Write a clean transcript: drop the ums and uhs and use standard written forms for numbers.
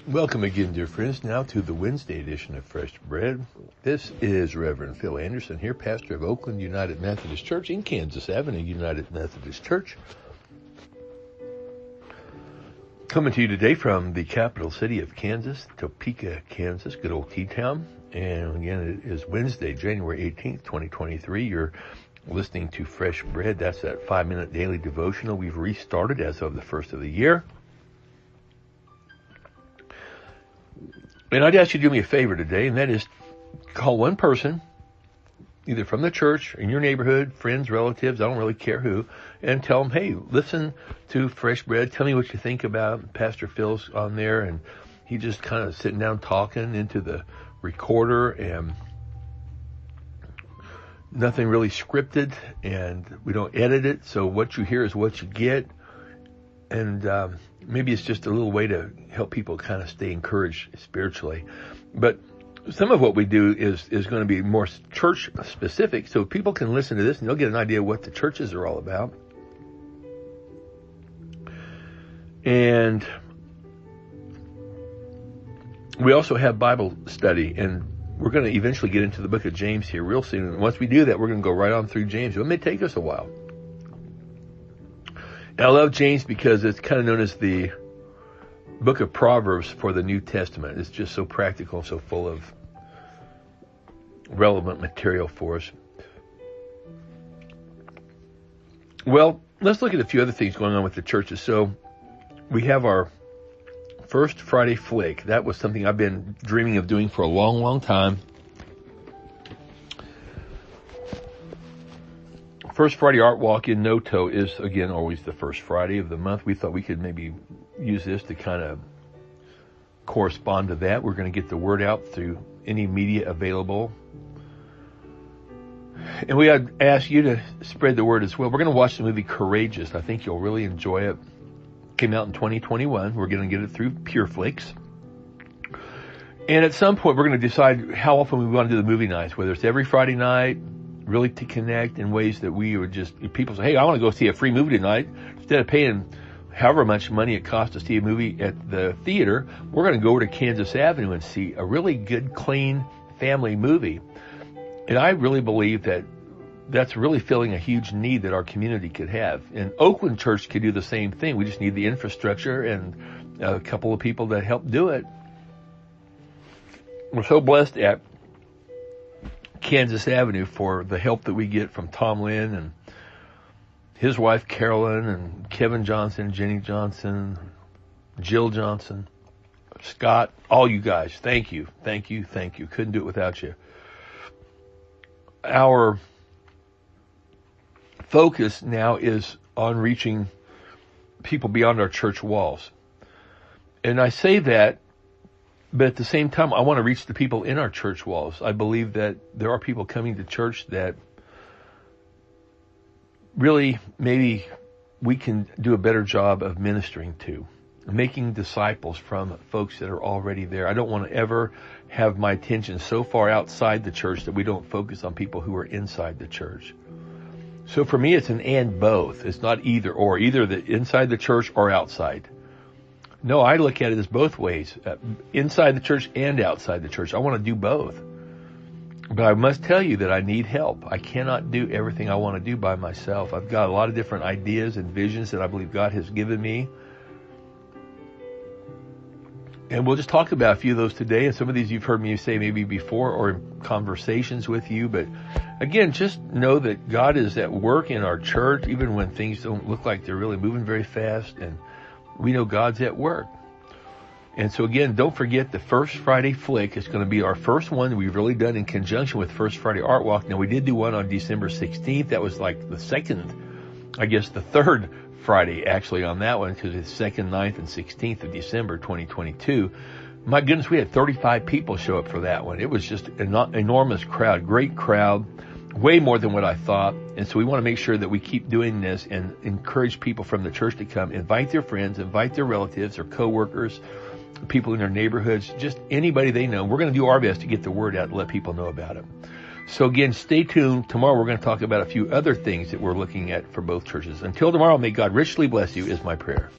Welcome again, dear friends, now to the Wednesday edition of Fresh Bread. This is Reverend Phil Anderson here, pastor of Oakland United Methodist Church in Kansas Avenue United Methodist Church. Coming to you today from the capital city of Kansas, Topeka, Kansas, good old T-Town. And again, it is Wednesday, January 18th, 2023. You're listening to Fresh Bread. That's that 5-minute daily devotional we've restarted as of the first of the year. And I'd ask you to do me a favor today, and that is call one person, either from the church, in your neighborhood, friends, relatives, I don't really care who, and tell them, hey, listen to Fresh Bread. Tell me what you think about Pastor Phil's on there, and he just kind of sitting down talking into the recorder, and nothing really scripted, and we don't edit it, so what you hear is what you get. And maybe it's just a little way to help people kind of stay encouraged spiritually. But some of what we do is going to be more church specific, so people can listen to this and they'll get an idea of what the churches are all about. And we also have Bible study, and we're going to eventually get into the book of James here real soon. And once we do that, we're going to go right on through James. It may take us a while. And I love James because it's kind of known as the book of Proverbs for the New Testament. It's just so practical, so full of relevant material for us. Well, let's look at a few other things going on with the churches. So we have our First Friday Flick. That was something I've been dreaming of doing for a long, long time. First Friday Art Walk in Noto is, again, always the first Friday of the month. We thought we could maybe use this to kind of correspond to that. We're going to get the word out through any media available. And we had asked you to spread the word as well. We're going to watch the movie Courageous. I think you'll really enjoy it. Came out in 2021. We're going to get it through PureFlix. And at some point, we're going to decide how often we want to do the movie nights, whether it's every Friday night, really to connect in ways that we would just, people say, hey, I want to go see a free movie tonight. Instead of paying however much money it costs to see a movie at the theater, we're going to go over to Kansas Avenue and see a really good, clean family movie. And I really believe that that's really filling a huge need that our community could have. And Oakland Church could do the same thing. We just need the infrastructure and a couple of people that help do it. We're so blessed at Kansas Avenue for the help that we get from Tom Lynn and his wife Carolyn and Kevin Johnson, Jenny Johnson, Jill Johnson, Scott, all you guys. Thank you. Thank you. Thank you. Couldn't do it without you. Our focus now is on reaching people beyond our church walls. And I say that, but at the same time, I want to reach the people in our church walls. I believe that there are people coming to church that really maybe we can do a better job of ministering to, making disciples from folks that are already there. I don't want to ever have my attention so far outside the church that we don't focus on people who are inside the church. So for me, it's an and both. It's not either or, either the inside the church or outside. No, I look at it as both ways, inside the church and outside the church. I want to do both. But I must tell you that I need help. I cannot do everything I want to do by myself. I've got a lot of different ideas and visions that I believe God has given me. And we'll just talk about a few of those today. And some of these you've heard me say maybe before or in conversations with you. But again, just know that God is at work in our church, even when things don't look like they're really moving very fast. And we know God's at work. And so again, don't forget the First Friday Flick is going to be our first one we've really done in conjunction with First Friday Art Walk. Now, we did do one on December 16th. That was like the third Friday actually on that one, because it's 2nd, 9th, and 16th of December 2022. My goodness, we had 35 people show up for that one. It was just an enormous crowd, great crowd, way more than what I thought. And so we want to make sure that we keep doing this and encourage people from the church to come, invite their friends, invite their relatives or coworkers, people in their neighborhoods, just anybody they know. We're going to do our best to get the word out and let people know about it. So again, stay tuned. Tomorrow we're going to talk about a few other things that we're looking at for both churches. Until tomorrow, may God richly bless you is my prayer.